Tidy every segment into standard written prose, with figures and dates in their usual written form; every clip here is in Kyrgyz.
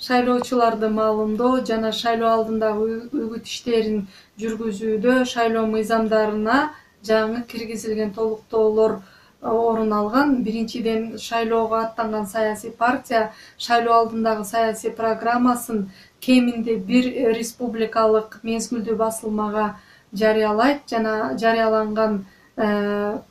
шайлоочуларды маалымдоо жана шайлоо алдындагы үгүт иштерин жүргүзүүдө шайлоо мыйзамдарына жаңы киргизилген толуктоолор орун алган. Биринчиден, шайлоого аттанган саясий партия шайлоо алдындагы саясий программасын кеминде бир республикалык мезгилдүү басылмага жарыялайт жана жарыяланган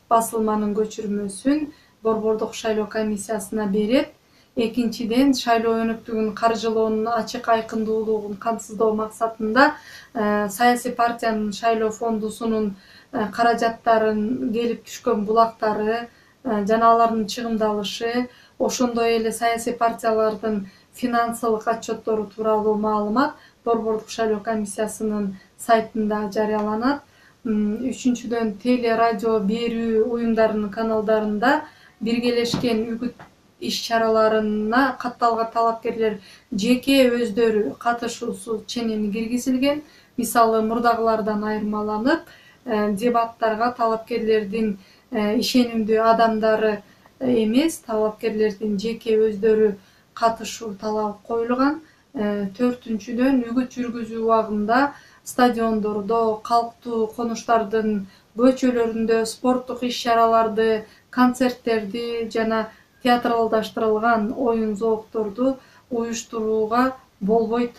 басылманын көчүрмөсүн Борбордук шайлоо комиссиясына берет. Экинчиден, шайлоо өнүктүгүн каржылоонун ачык айкындуулугун камсыздоо максатында саясий партиянын шайлоо фондусунун каражаттарын келип түшкөн булактары жана алардын чыгымдалышы, ошондой эле саясий партиялардын финансылык отчеттору тууралуу маалымат Борбордук шайлоо комиссиясынын сайтында жарыяланат. Үчүнчүдөн, теле радио берүү уюмдарынын каналдарында биргелешкен үгүт иш-чараларына катталган талапкерлер жеке өздөрү катышуусу ченеми киргизилген. Мисалы, мурдагылардан айырмаланып, дебаттарга талапкерлердин ишенимдүү адамдары эмес, талапкерлердин жеке өздөрү катышуу талабы коюлган. Төртүнчүдөн, үгүт жүргүзүү убагында стадиондордо, калктуу конуштардын көчөлөрүндө спорттук иш-чараларды, концерттерди жана театралдаштырылган оюн зоокторду уюштурууга болбойт.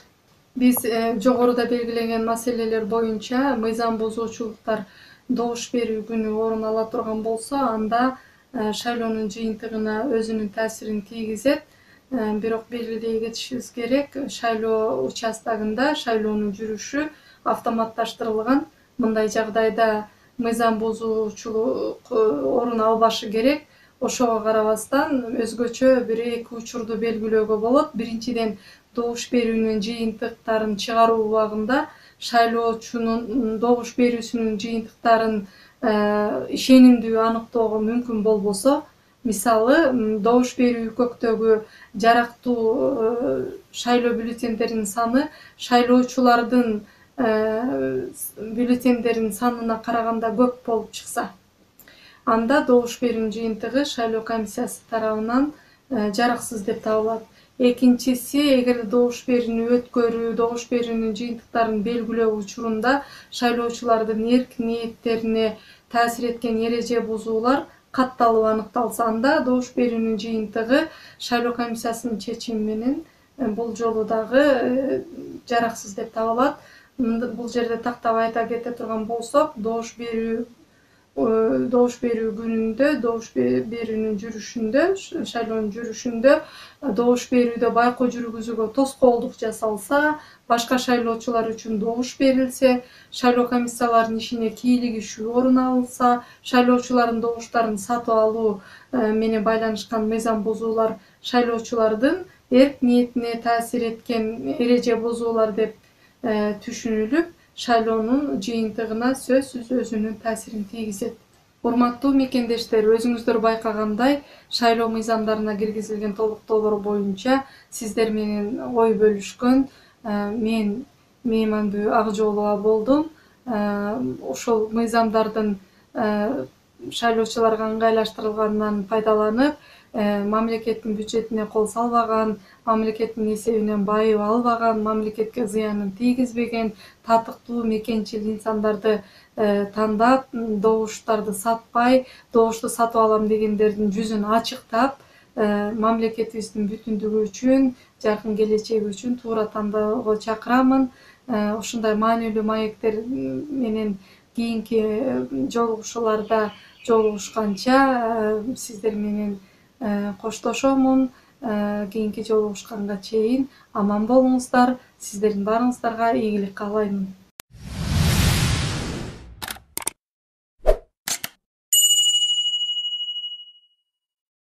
Биз жогоруда белгиленген маселелер боюнча мыйзам бузуучулуктар добуш берүү күнү орун ала турган болсо, анда шайлоонун жыйынтыгына өзүнүн таасирин тийгизет. Бирок белгилей кетишибиз керек, шайлоо участогунда шайлоонун жүрүшү автоматташтырылган. Мындай жагдайда мыйзам бузуучулук орун албашы керек. Ошого карабастан өзгөчө бир эки учурду белгилөөгө болот. Биринчиден, добуш берүүнүн жыйынтыктарын чыгаруу убагында шайлоочунун добуш берүүсүнүн жыйынтыктарын ишенимдүү аныктоого мүмкүн болбосо, мисалы, добуш берүү көктөгү жарактуу шайлоо бюллетендеринин саны шайлоочулардын бюллетендеринин санына караганда көп болуп чыкса, анда добуш берүүнүн жыйынтыгы шайлоо комиссиясы тарабынан жараксыз деп табылат. Экинчиси, эгер добуш берүүнү өткөрүү, добуш берүүнүн жыйынтыктарын белгилөө учурунда шайлоочулардын эркин ниеттерине таасир эткен эреже бузуулар катталып аныкталса, анда добуш берүүнүн жыйынтыгы шайлоо комиссиясынын чечими менен бул жолу дагы жараксыз деп табылат. Бул жерде тактап айта кете турган болсок, добуш берүү күнүндө, добуш берүүнүн жүрүшүндө, шайлоонун жүрүшүндө добуш берүүдө байкоо жүргүзүүгө тоскоолдук жасалса, башка шайлоочулар үчүн добуш берилсе, шайлоо комиссияларынын ишине кийлигишүү орун алынса, шайлоочулардын добуштарын сатып алуу менен байланышкан мыйзам бузуулар шайлоочулардын эрк ниетине таасир эткен эреже бузуулар деп түшүнүлүп, шайлоонун жыйынтыгына сөзсүз өзүнүн таасирин тийгизет. Урматтуу мекендештер, өзүңүздөр байкагандай, шайлоо мыйзамдарына киргизилген толуктоолор боюнча сиздер менен ой бөлүшкөн мен Мейманбүү Акжолова болдум. Ошол мыйзамдардын шайлоочуларга ыңгайлаштырылганынан пайдаланып, мамлекеттин бюджетине кол салбаган, мамлекеттин эсебинен байып албаган, мамлекетке зыянын тийгизбеген, татыктуу мекенчил инсандарды тандап, добуштарды сатпай, добушту сатып алам дегендердин жүзүн ачыктап, мамлекетибиздин бүтүндүгү үчүн, жаркын келечеги үчүн туура тандоого чакырамын. Ушундай маанилүү маектер менен кийинки жолугушууларда жолугушканча сиздер менен коштошомун. Кийинки жолугушканга чейин аман болуңуздар. Сиздердин баарыңыздарга ийгилик каалаймын.